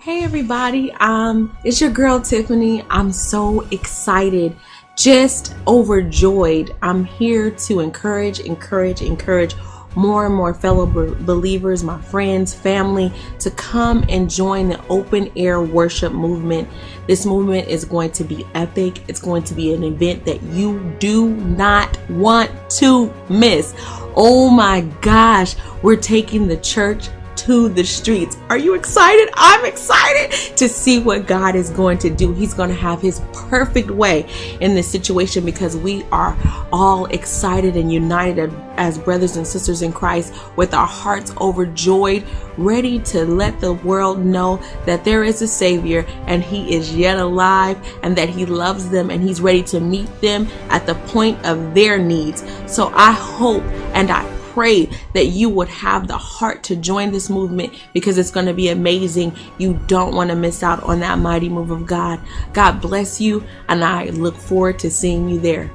Hey everybody, it's your girl Tiffany. I'm so excited, just overjoyed. I'm here to encourage more and more fellow believers, my friends, family, to come and join the open air worship movement. This movement is going to be epic. It's going to be an event that you do not want to miss. Oh my gosh, we're taking the church to the streets. Are you excited? I'm excited to see what God is going to do. He's going to have his perfect way in this situation because we are all excited and united as brothers and sisters in Christ, with our hearts overjoyed, ready to let the world know that there is a Savior and he is yet alive and that he loves them and he's ready to meet them at the point of their needs. So I hope and I pray that you would have the heart to join this movement because it's going to be amazing. You don't want to miss out on that mighty move of God. God bless you, and I look forward to seeing you there.